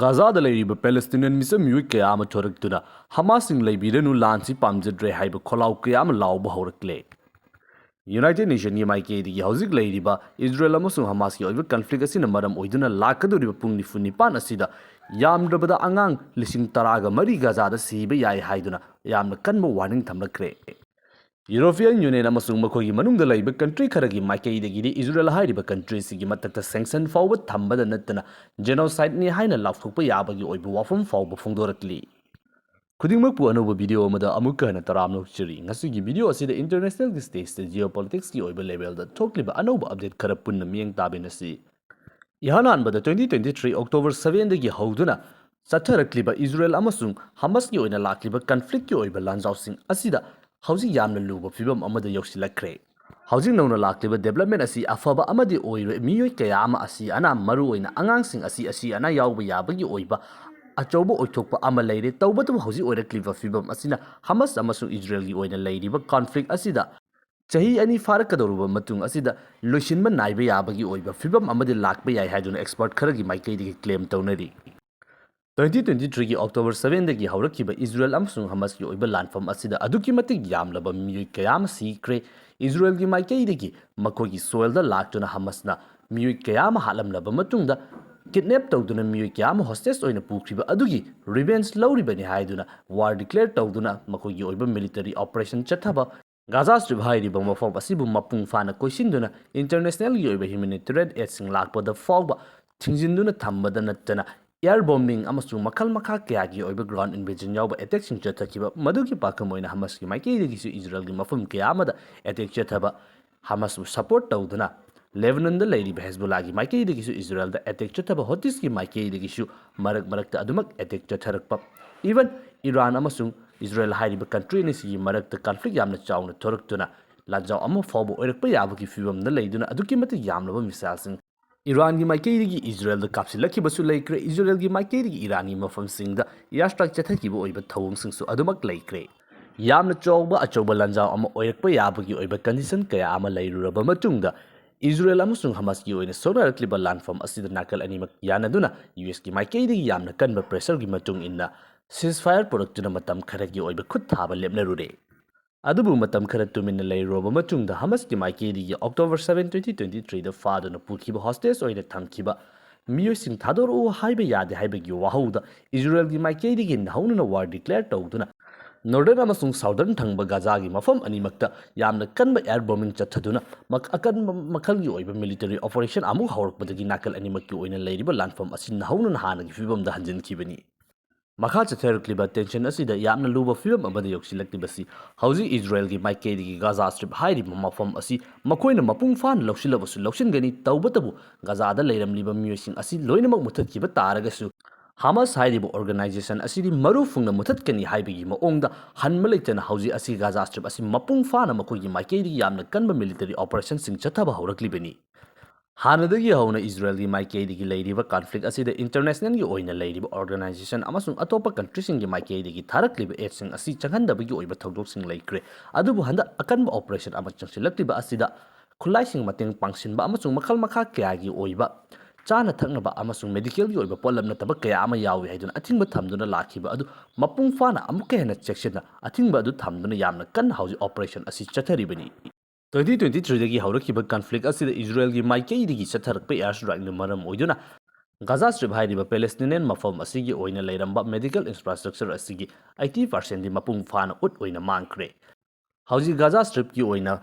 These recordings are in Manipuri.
Gaza da leiriba Palestinian misa miui kaya ama thoraktuna Hamasing leibiranu lansi pamjadre haiba kholau kaya ama lauba horakle. United Nations yi maike digi hauzik leiriba Israel amasung Hamas ki oiba conflict asina maram oiduna lakaduriba pung nipan asida yamdrabada angang lising taraga mari Gaza da siba yai haiduna yamna kanba warning thamlakre. European Union amasung makhoi manungda laiba country kharagi maikei dagidi Israel hairiba country sigi matakta sanction fawba thambada nattana genocide ni haina lafthokpa yabagi oiba wafum fawba phongdorakli. Khudingmakpu anoba video amada amukka hana taramno chiri ngasigi video asida international stage the geopolitics ki oiba level da thokliba anoba update khara punna mieng tabinasi. Ihanan bada 2023 October 7 dagi hauduna satharakliba Israel amasung Hamas ki oina lakliba conflict ki oiba lanjausing asida Housing Yamna Luba Fibam Amada Yoxilakre. Housing Nona Lakliba development asi Afaba Amadi Oiro, Mio Kayama asi Ana Maru in Angangsing asi Ana Yawi Yabagi Oiba, Achobo Otopa Amalade, Taubatum Hosi Oira Cliva Fibam Asina, Hamas Amasu Israeli Oina Lady, but conflict asida. Chahi any Farakadoruba Matung asida, Lushinman Naibe Yabagi Oiba, Fibam Amadi Lakbe I had an expert Karagi Maikadi claim tonary. 2023 October 7 dagi hawrakiba Israel amsung Hamas ki oiba landfam asida aduki matik yamlaba miui kayam sikre Israel gi maikei dagi makogi soil da laktuna Hamas na miui kayam halamlaba matungda kidnap tawduna miui kayam hostage oina pukriba adugi revenge lawriba ni haiduna war declare tawduna makogi oiba military operation chathaba Gaza Strip hairiba mafam asibu mapung fana koisinduna international gi oiba humanitarian aid sing lakpada fawba thingjinduna thambada nattana air bombing amasung makal makha kaya gi oiba ground invasion yawba attack sing chathakiba madugi pakamoina Hamas ki maikei dagi su Israel gi mafum kaya amada attack chathaba Hamas bu support tawduna Lebanon da leiriba Hezbollah gi maikei dagi su Israel da attack chathaba Houthis ki maikei dagi su marakta adumak attack chatharakpa even Iran amasung Israel hairiba country ni si marakta conflict yamna chawna thoraktuna lanjaw ama fawba oirakpa yabagi fibam da leiduna aduki mati yamlaba misal sing Iran gi maikei Israel da kapsilaki basu laikre Israel gi maikei Irani mafam singda airstrike chathaki bo oiba thawung singsu adumak laikre yamna chawba achoba lanjaw ama oirakpa yabagi oiba condition kaya ama lairuraba matungda Israel amasung Hamas gi oina sonarakliba landfam asida nakal animak yanaduna US gi maikei yamna kanba pressure gi matung inna ceasefire produktuna matam kharagi oiba khut thaba lepnarure Adubu matam khara tuminna leiroba matungda Hamas ki maikei October 7 2023 da faduna pukhiba hostage oina thamkiba miyo sing thadoru haiba yade haibagi wahauda Israel gi maikei digi naununa war declare tawduna Northern amasung Southern thangba Gaza gi mafam animakta yamna kanba air bombing chathaduna akan makhalgi oiba military operation amu hawrakpadagi nakal animakki oina leiriba landfam asin naununa hanagi fibam da hanjinkibani Makha chatharakliba tension asida yamna luba film amada yoxilakibasi hauji Israel gi maikei gi Gaza Strip hairi mafam asi makoina mapung fan lawsilabasu lawsingani tawbatabu Gaza da leiramliba miyosing asi loinamak muthatkiba taragasu Hamas hairiba organization asidi maru fungna muthatkani haibigi maongda hanma leitana hauji asi Gaza Strip asi mapung fana makogi maikei gi yamna kanba military operation sing chathaba hawraklibani Hanadagi hauna Israel gi maikei digi leiriba conflict asida international gi oina leiriba organization amasung atopa country sing gi maikei digi tharakliba aid sing asi changhandabagi oiba thodok sing laikre adubu handa akanba operation ama changsilakliba asida khulai sing mateng pangsinba amasung makal makha kaya gi oiba chana thaknaba amasung medical gi oiba polam nataba kaya ama yawi haiduna athingba thamduna lakhiba adu mapung fana amuka hena checksina athingba adu thamduna yamna kan hauji operation asi chatharibani 2023 dagi hawrakiba conflict asida Israel gi maikei digi chatharakpa airstrike na maram oiduna Gaza Strip hairiba Palestinian mafam asigi oina leiramba medical infrastructure asigi 80% di mapung fana ut oina mangkre Hauji Gaza Strip ki oina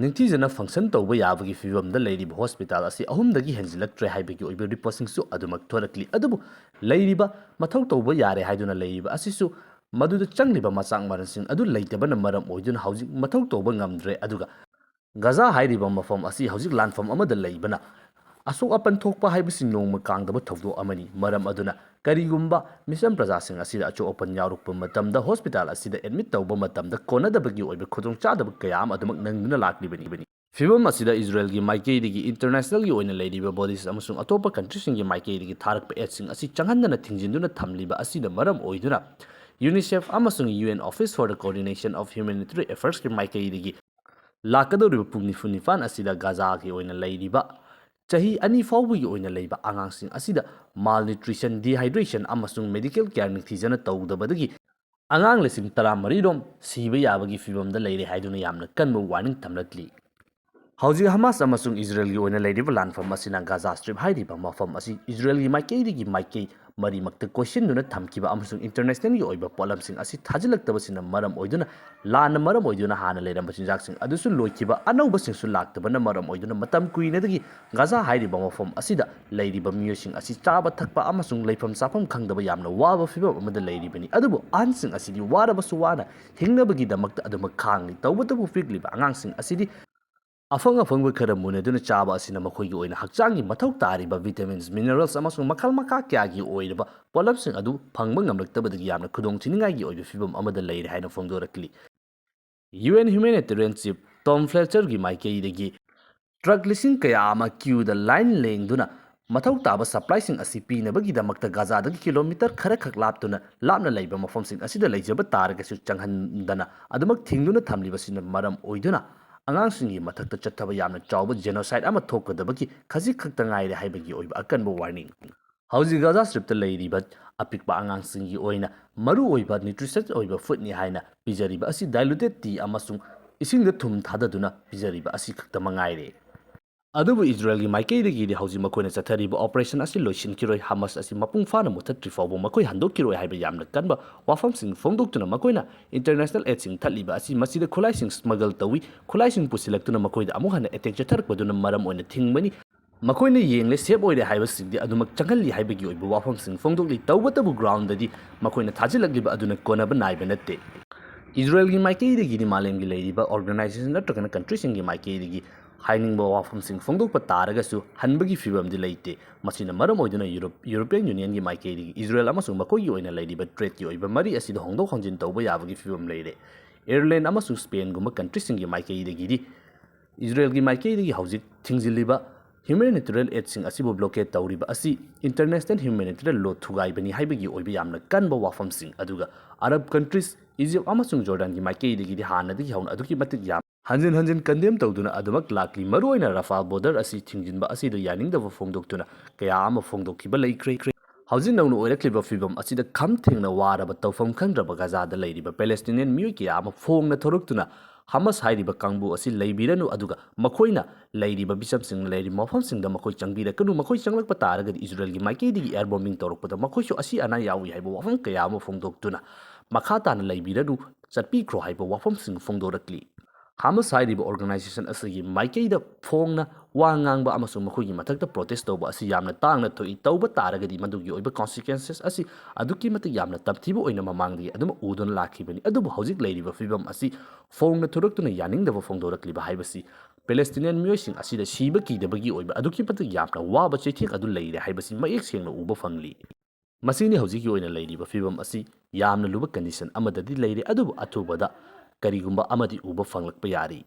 ningthijana function tawba yabagi fibam da leiriba hospital asi ahum dagi henjilaktre haibagi oiba reporting su adumak thorakli adubu leiriba mathau tawba yare haiduna leiriba asisu maduda changliba machang maransing adu leitabana maram oiduna hauji mathau tawba ngamdre aduga Gaza hairiba mafam asi hauzik landfam amada leibana asok apan thokpa haibasi nongma kangdaba thawdo amani maram aduna karigumba mission prajasing asida acho open yarukpa matamda hospital asida admit tawba matamda konadabagi oiba khudong chadaba kayam adumak nangduna laklibani Fibam asida Israel gi maikei digi international gi oina leiriba bodies amasung atopa country sing gi maikei digi tharakpa aid asi changhandana thingjinduna thamliba asida maram oiduna UNICEF amasung UN Office for the Coordination of Humanitarian Affairs ki maikei digi lakadoriba pungni funifan asida Gaza ki oina leiriba ꯆꯍꯤ 2 ꯐꯥꯎꯕꯒꯤ ꯑꯣꯏꯅ ꯂꯩꯕ ꯑꯉꯥꯡꯁꯤꯡ ꯑꯁꯤꯗ ꯃꯥꯜꯅ꯭ꯌꯨꯇ꯭ꯔꯤꯁꯟ, ꯗꯤꯍꯥꯏꯗ꯭ꯔꯦꯁꯟ ꯑꯃꯁꯨꯡ ꯃꯦꯗꯤꯀꯦꯜ ꯀꯦꯌꯔ ꯅꯤꯡꯊꯤꯖꯅ ꯇꯧꯗꯕꯗꯒꯤ ꯑꯉꯥꯡ 13,000 ꯔꯣꯝ ꯁꯤꯕ ꯌꯥꯕꯒꯤ ꯐꯤꯚꯝꯗ ꯂꯩꯔꯦ ꯍꯥꯏꯗꯨꯅ ꯌꯥꯝꯅ ꯀꯟꯕ ꯋꯥꯔꯅꯤꯡ ꯊꯝꯂꯛꯂꯤ꯫ ꯍꯧꯖꯤꯛ ꯍꯃꯥꯁ ꯑꯃꯁꯨꯡ ꯏꯖꯔꯦꯜꯒꯤ ꯑꯣꯏꯅ ꯂꯩꯔꯤꯕ ꯂꯥꯟꯐꯝ ꯑꯁꯤꯅ ꯒꯥꯖꯥ ꯁ꯭ꯇ꯭ꯔꯤꯞ ꯍꯥꯏꯔꯤꯕ ꯃꯐꯝ ꯑꯁꯤ ꯏꯖꯔꯦꯜꯒꯤ ꯃꯥꯏꯀꯩꯗꯒꯤ ꯃꯥꯏꯀꯩ ꯃꯔꯤꯃꯛꯇ ꯀꯣꯏꯁꯤꯟꯗꯨꯅ ꯊꯝꯈꯤꯕ ꯑꯃꯁꯨꯡ ꯏꯟꯇꯔꯅꯦꯁꯅꯦꯜꯒꯤ ꯑꯣꯏꯕ ꯄꯣꯠꯂꯝꯁꯤꯡ ꯑꯁꯤ ꯊꯥꯖꯤꯜꯂꯛꯇꯕꯁꯤꯅ ꯃꯔꯝ ꯑꯣꯏꯗꯨꯅ ꯂꯥꯟꯅ ꯃꯔꯝ ꯑꯣꯏꯗꯨꯅ ꯍꯥꯟꯅ ꯂꯩꯔꯝꯕ ꯆꯤꯟꯖꯥꯛꯁꯤꯡ ꯑꯗꯨꯁꯨ ꯂꯣꯏꯈꯤꯕ, ꯑꯅꯧꯕꯁꯤꯡꯁꯨ ꯂꯥꯛꯇꯕꯅ ꯃꯔꯝ ꯑꯣꯏꯗꯨꯅ ꯃꯇꯝ ꯀꯨꯏꯅꯗꯒꯤ ꯒꯥꯖꯥ ꯍꯥꯏꯔꯤꯕ ꯃꯐꯝ ꯑꯁꯤꯗ ꯂꯩꯔꯤꯕ ꯃꯤꯑꯣꯏꯁꯤꯡ ꯑꯁꯤ ꯆꯥꯕ ꯊꯛꯄ ꯑꯃꯁꯨꯡ ꯂꯩꯐꯝ ꯆꯥꯐꯝ ꯈꯪꯗꯕ ꯌꯥꯝꯅ ꯋꯥꯕ ꯐꯤꯚꯝ ꯑꯃꯗ ꯂꯩꯔꯤꯕꯅꯤ꯫ ꯑꯗꯨꯕꯨ ꯑꯍꯟꯁꯤꯡ ꯑꯁꯤꯗꯤ ꯋꯥꯔꯕꯁꯨ ꯋꯥꯅ ꯍꯤꯡꯅꯕꯒꯤꯗꯃꯛꯇ ꯑꯗꯨꯃꯛ ꯈꯥꯡꯂꯤ꯫ ꯇꯧꯕꯇꯕꯨ ꯄꯤꯛꯂꯤꯕ ꯑꯉꯥꯡꯁꯤꯡ ꯑꯁꯤꯗꯤ ꯑꯐꯪ-ꯑꯐꯪꯕ ꯈꯔ ꯃꯨꯟꯅꯗꯨꯅ ꯆꯥꯕ ꯑꯁꯤꯅ ꯃꯈꯣꯏꯒꯤ ꯑꯣꯏꯅ ꯍꯛꯆꯥꯡꯒꯤ ꯃꯊꯧ ꯇꯥꯔꯤꯕ ꯚꯤꯇꯥꯃꯤꯟꯁ, ꯃꯤꯅꯔꯦꯜꯁ ꯑꯃꯁꯨꯡ ꯃꯈꯜ-ꯃꯈꯥ ꯀꯌꯥꯒꯤ ꯑꯣꯏꯔꯕ ꯄꯣꯠꯂꯝꯁꯤꯡ ꯑꯗꯨ ꯐꯪꯕ ꯉꯝꯂꯛꯇꯕꯗꯒꯤ ꯌꯥꯝꯅ ꯈꯨꯗꯣꯡꯊꯤꯅꯤꯡꯉꯥꯏꯒꯤ ꯑꯣꯏꯕ ꯐꯤꯚꯝ ꯑꯃꯗ ꯂꯩꯔꯦ ꯍꯥꯏꯅ ꯐꯣꯡꯗꯣꯔꯛꯂꯤ꯫ UN ꯍ꯭ꯌꯨꯃꯦꯅꯤꯇꯔꯤꯌꯟ ꯆꯤꯐ ꯇꯣꯝ ꯐ꯭ꯂꯦꯆꯔꯒꯤ ꯃꯥꯏꯀꯩꯗꯒꯤ ꯇ꯭ꯔꯛ ꯂꯤꯁꯤꯡ ꯀꯌꯥ ꯑꯃ ꯀ꯭ꯌꯨꯗ ꯂꯥꯏꯟ ꯂꯦꯡꯗꯨꯅ ꯃꯊꯧ ꯇꯥꯕ ꯁꯄ꯭ꯂꯥꯏꯁꯤꯡ ꯑꯁꯤ ꯄꯤꯅꯕꯒꯤꯗꯃꯛꯇ ꯒꯥꯖꯥꯗꯒꯤ ꯀꯤꯂꯣꯃꯤꯇꯔ ꯈꯔꯈꯛ ꯂꯥꯞꯅ ꯂꯩꯕ ꯃꯐꯝꯁꯤꯡ ꯑꯁꯤꯗ ꯂꯩꯖꯕ ꯇꯥꯔꯒꯁꯨ ꯆꯪꯍꯟꯗꯅ ꯑꯗꯨꯃꯛ ꯊꯤꯡꯗꯨꯅ ꯊꯝꯂꯤꯕꯁꯤꯅ ꯃꯔꯝ ꯑꯣꯏꯗꯨꯅ ꯑꯉꯥꯡꯁꯤꯡꯒꯤ ꯃꯊꯛꯇ ꯆꯠꯊꯕ ꯌꯥꯝꯅ ꯆꯥꯎꯕ ꯖꯦꯅꯣꯁꯥꯏꯗ ꯑꯃ ꯊꯣꯛꯀꯗꯕꯒꯤ ꯈꯖꯤꯛ ꯈꯛꯇ ꯉꯥꯏꯔꯦ ꯍꯥꯏꯕꯒꯤ ꯑꯣꯏꯕ ꯑꯀꯟꯕ ꯋꯥꯔꯅꯤꯡ꯫ ꯍꯧꯖꯤꯛ ꯒꯥꯖꯥ ꯁ꯭ꯇ꯭ꯔꯤꯞꯇ ꯂꯩꯔꯤꯕ ꯑꯄꯤꯛꯄ ꯑꯉꯥꯡꯁꯤꯡꯒꯤ ꯑꯣꯏꯅ ꯃꯔꯨꯑꯣꯏꯕ ꯅ꯭ꯌꯨꯇ꯭ꯔꯤꯁꯟ ꯑꯣꯏꯕ ꯐꯨꯗꯅꯤ ꯍꯥꯏꯅ ꯄꯤꯖꯔꯤꯕ ꯑꯁꯤ ꯗꯥꯏꯂꯨꯇꯦꯗ ꯇꯤ ꯑꯃꯁꯨꯡ ꯏꯁꯤꯡꯗ ꯊꯨꯝ ꯊꯥꯗꯗꯨꯅ ꯄꯤꯖꯔꯤꯕ ꯑꯁꯤ ꯈꯛꯇ ꯃꯉꯥꯏꯔꯦ꯫ ꯑꯗꯨꯕꯨ ꯏꯖꯔꯦꯜꯒꯤ ꯃꯥꯏꯀꯩꯗꯒꯤꯗꯤ ꯍꯧꯖꯤꯛ ꯃꯈꯣꯏꯅ ꯆꯠꯊꯔꯤꯕ ꯑꯣꯄꯔꯦꯁꯟ ꯑꯁꯤ ꯂꯣꯏꯁꯤꯟꯈꯤꯔꯣꯏ, ꯍꯃꯥꯁ ꯑꯁꯤ ꯃꯄꯨꯡ ꯐꯥꯅ ꯃꯨꯠꯊꯠꯇ꯭ꯔꯤ ꯐꯥꯎꯕ ꯃꯈꯣꯏ ꯍꯟꯗꯣꯛꯈꯤꯔꯣꯏ ꯍꯥꯏꯕ ꯌꯥꯝꯅ ꯀꯟꯕ ꯋꯥꯐꯝꯁꯤꯡ ꯐꯣꯡꯗꯣꯛꯇꯨꯅ ꯃꯈꯣꯏꯅ ꯏꯟꯇꯔꯅꯦꯁꯅꯦꯜ ꯑꯦꯗꯁꯤꯡ ꯊꯠꯂꯤꯕ ꯑꯁꯤ ꯃꯁꯤꯗ ꯈꯨꯠꯂꯥꯏꯁꯤꯡ ꯁ꯭ꯃꯒꯜ ꯇꯧꯏ, ꯈꯨꯠꯂꯥꯏꯁꯤꯡ ꯄꯨꯁꯤꯜꯂꯛꯇꯨꯅ ꯃꯈꯣꯏꯗ ꯑꯃꯨꯛ ꯍꯟꯅ ꯑꯦꯇꯦꯛ ꯆꯠꯊꯔꯛꯄꯗꯨꯅ ꯃꯔꯝ ꯑꯣꯏꯅ ꯊꯤꯡꯕꯅꯤ, ꯃꯈꯣꯏꯅ ꯌꯦꯡꯂꯦ ꯁꯦꯞ ꯑꯣꯏꯔꯦ ꯍꯥꯏꯕꯁꯤꯡꯗꯤ ꯑꯗꯨꯃꯛ ꯆꯪꯍꯜꯂꯤ ꯍꯥꯏꯕꯒꯤ ꯑꯣꯏꯕ ꯋꯥꯐꯝꯁꯤꯡ ꯐꯣꯡꯗꯣꯛꯂꯤ꯫ ꯇꯧꯕꯇꯕꯨ ꯒ꯭ꯔꯥꯎꯟꯗꯗꯤ ꯃꯈꯣꯏꯅ ꯊꯥꯖꯤꯜꯂꯛꯂꯤꯕ ꯑꯗꯨꯅ ꯀꯣꯟꯅꯕ ꯅꯥꯏꯕ ꯅꯠꯇꯦ꯫ ꯏꯖꯔꯦꯜꯒꯤ ꯃꯥꯏꯀꯩꯗꯒꯤꯗꯤ ꯃꯥꯂꯦꯝꯒꯤ ꯂꯩꯔꯤꯕ ꯑꯣꯔꯒꯅꯥꯏꯖꯦꯁꯟ ꯅꯠꯇ꯭ꯔꯒꯅ ꯀꯟꯇ꯭ꯔꯤꯁꯤꯡꯒꯤ ꯃꯥꯏꯀꯩꯗꯒꯤ ꯍꯥꯏꯅꯤꯡꯕ ꯋꯥꯐꯝꯁꯤꯡ ꯐꯣꯡꯗꯣꯛꯄ ꯇꯥꯔꯒꯁꯨ ꯍꯟꯕꯒꯤ ꯐꯤꯚꯝꯗꯤ ꯂꯩꯇꯦ꯫ ꯃꯁꯤꯅ ꯃꯔꯝ ꯑꯣꯏꯗꯨꯅ ꯌꯨꯔꯣꯄꯤꯌꯟ ꯌꯨꯅꯤꯌꯟꯒꯤ ꯃꯥꯏꯀꯩꯗꯒꯤ ꯏꯖꯔꯦꯜ ꯑꯃꯁꯨꯡ ꯃꯈꯣꯏꯒꯤ ꯑꯣꯏꯅ ꯂꯩꯔꯤꯕ ꯇ꯭ꯔꯦꯗꯀꯤ ꯑꯣꯏꯕ ꯃꯔꯤ ꯑꯁꯤꯗ ꯍꯣꯡꯗꯣꯛ ꯍꯣꯡꯖꯤꯟ ꯇꯧꯕ ꯌꯥꯕꯒꯤ ꯐꯤꯚꯝ ꯂꯩꯔꯦ꯫ ꯑꯥꯌꯔꯂꯦꯟꯗ ꯑꯃꯁꯨꯡ ꯁ꯭ꯄꯦꯟꯒꯨꯝꯕ ꯀꯟꯇ꯭ꯔꯤꯁꯤꯡꯒꯤ ꯃꯥꯏꯀꯩꯗꯒꯤꯗꯤ ꯏꯖꯔꯦꯜꯒꯤ ꯃꯥꯏꯀꯩꯗꯒꯤ ꯍꯧꯖꯤꯛ ꯊꯤꯡꯖꯤꯜꯂꯤꯕ ꯍ꯭ꯌꯨꯃꯦꯅꯤꯇꯔꯤꯌꯟ ꯑꯦꯗꯁꯤꯡ ꯑꯁꯤꯕꯨ ꯕ꯭ꯂꯣꯀꯦꯗ ꯇꯧꯔꯤꯕ ꯑꯁꯤ ꯏꯟꯇꯔꯅꯦꯁꯅꯦꯜ ꯍ꯭ꯌꯨꯃꯦꯅꯤꯇꯔꯤꯌꯟ ꯂꯣ ꯊꯨꯒꯥꯏꯕꯅꯤ ꯍꯥꯏꯕꯒꯤ ꯑꯣꯏꯕ ꯌꯥꯝꯅ ꯀꯟꯕ ꯋꯥꯐꯝꯁꯤꯡ, ꯑꯗꯨꯒ ꯑꯔꯕ ꯀꯟꯇ꯭ꯔꯤꯁ, ꯏꯖꯤꯞ ꯑꯃꯁꯨꯡ ꯖꯣꯔꯗꯥꯟꯒꯤ ꯃꯥꯏꯀꯩꯗꯒꯤꯗꯤ ꯍꯥꯟꯅꯗꯒꯤ ꯍꯧꯅ ꯑꯗꯨꯛꯀꯤ ꯃꯇꯤꯛ ꯍꯟꯖꯤꯟ ꯍꯟꯖꯤꯟ ꯀꯟꯗꯦꯝ ꯇꯧꯗꯨꯅ ꯑꯗꯨꯃꯛ ꯂꯥꯛꯂꯤ꯫ ꯃꯔꯨꯑꯣꯏꯅ ꯔꯐꯥꯜ ꯕꯣꯔꯗꯔ ꯑꯁꯤ ꯊꯤꯡꯖꯤꯟꯕ ꯑꯁꯤꯗ ꯌꯥꯅꯤꯡꯗꯕ ꯐꯣꯡꯗꯣꯛꯇꯨꯅ ꯀꯌꯥ ꯑꯃ ꯐꯣꯡꯗꯣꯛꯈꯤꯕ ꯂꯩꯈ꯭ꯔꯦ꯫ ꯍꯧꯖꯤꯛ ꯅꯧꯅ ꯑꯣꯏꯔꯛꯂꯤꯕ ꯐꯤꯚꯝ ꯑꯁꯤꯗ ꯈꯝ ꯊꯦꯡꯅ ꯋꯥꯔꯕ ꯇꯧꯐꯝ ꯈꯪꯗ꯭ꯔꯕ ꯒꯥꯖꯥꯗ ꯂꯩꯔꯤꯕ ꯄꯦꯂꯦꯁꯇꯤꯅꯤꯌꯟ ꯃꯤꯑꯣꯏ ꯀꯌꯥ ꯑꯃ ꯐꯣꯡꯅ ꯊꯣꯔꯛꯇꯨꯅ ꯍꯃꯥꯁ ꯍꯥꯏꯔꯤꯕ ꯀꯥꯡꯕꯨ ꯑꯁꯤ ꯂꯩꯕꯤꯔꯅꯨ, ꯑꯗꯨꯒ ꯃꯈꯣꯏꯅ ꯂꯩꯔꯤꯕ ꯕꯤꯁꯞꯁꯤꯡꯅ ꯂꯩꯔꯤꯕ ꯃꯐꯝꯁꯤꯡꯗ ꯃꯈꯣꯏ ꯆꯪꯕꯤꯔꯛꯀꯅꯨ, ꯃꯈꯣꯏ ꯆꯪꯂꯛꯄ ꯇꯥꯔꯒꯗꯤ ꯏꯖꯔꯦꯜꯒꯤ ꯃꯥꯏꯀꯩꯗꯒꯤ ꯑꯦꯌꯔ ꯕꯣꯝꯕꯤꯡ ꯇꯧꯔꯛꯄꯗ ꯃꯈꯣꯏꯁꯨ ꯑꯁꯤ ꯑꯅꯥ ꯌꯥꯎꯏ ꯍꯥꯏꯕ ꯋꯥꯐꯝ ꯀꯌꯥ ꯑꯃ ꯐꯣꯡꯗꯣꯛꯇꯨꯅ ꯃꯈꯥ ꯇꯥꯅ ꯂꯩꯕꯤꯔꯅꯨ, ꯆꯠꯄꯤꯈ꯭ꯔꯣ ꯍꯥꯏꯕ ꯋꯥꯐꯝꯁꯤꯡ ꯐꯣꯡꯗꯣꯔꯛꯂꯤ꯫ ꯍꯃꯥꯁ ꯍꯥꯏꯔꯤꯕ ꯑꯣꯔꯒꯅꯥꯏꯖꯦꯁꯟ ꯑꯁꯤꯒꯤ ꯃꯥꯏꯀꯩꯗ ꯐꯣꯡꯅ ꯋꯥ ꯉꯥꯡꯕ ꯑꯃꯁꯨꯡ ꯃꯈꯣꯏꯒꯤ ꯃꯊꯛꯇ ꯄ꯭ꯔꯣꯇꯦꯁ ꯇꯧꯕ ꯑꯁꯤ ꯌꯥꯝꯅ ꯇꯥꯡꯅ ꯊꯣꯛꯏ꯫ ꯇꯧꯕ ꯇꯥꯔꯒꯗꯤ ꯃꯗꯨꯒꯤ ꯑꯣꯏꯕ ꯀꯣꯟꯁꯤꯀ꯭ꯋꯦꯟꯁꯦꯁ ꯑꯁꯤ ꯑꯗꯨꯛꯀꯤꯃꯇꯤꯛ ꯌꯥꯝꯅ ꯇꯝꯊꯤꯕ ꯑꯣꯏꯅ ꯃꯃꯥꯡꯗꯒꯤ ꯑꯗꯨꯃꯛ ꯎꯗꯨꯅ ꯂꯥꯛꯈꯤꯕꯅꯤ꯫ ꯑꯗꯨꯕꯨ ꯍꯧꯖꯤꯛ ꯂꯩꯔꯤꯕ ꯐꯤꯚꯝ ꯑꯁꯤ ꯐꯣꯡꯅ ꯊꯣꯔꯛꯇꯨꯅ ꯌꯥꯅꯤꯡꯗꯕ ꯐꯣꯡꯗꯣꯔꯛꯂꯤꯕ ꯍꯥꯏꯕꯁꯤ ꯄꯦꯂꯦꯁꯇꯤꯅꯤꯌꯟ ꯃꯤꯑꯣꯏꯁꯤꯡ ꯑꯁꯤꯗ ꯁꯤꯕ ꯀꯤꯗꯕꯒꯤ ꯑꯣꯏꯕ ꯑꯗꯨꯛꯀꯤ ꯃꯇꯤꯛ ꯌꯥꯝꯅ ꯋꯥꯕ ꯆꯩꯊꯦꯡ ꯑꯗꯨ ꯂꯩꯔꯦ ꯍꯥꯏꯕꯁꯤ ꯃꯌꯦꯛ ꯁꯦꯡꯅ ꯎꯕ ꯐꯪꯂꯤ꯫ ꯃꯁꯤꯅꯤ ꯍꯧꯖꯤꯛꯀꯤ ꯑꯣꯏꯅ ꯂꯩꯔꯤꯕ ꯐꯤꯚꯝ ꯑꯁꯤ ꯌꯥꯝꯅ ꯂꯨꯕ ꯀꯟꯗꯤꯁꯟ ꯑꯃꯗꯗꯤ ꯂꯩꯔꯦ, ꯑꯗꯨꯕꯨ ꯑꯊꯨꯕꯗ ꯀꯔꯤꯒꯨꯝꯕ ꯑꯃꯗꯤ ꯎꯕ ꯐꯪꯂꯛꯄ ꯌꯥꯔꯤ꯫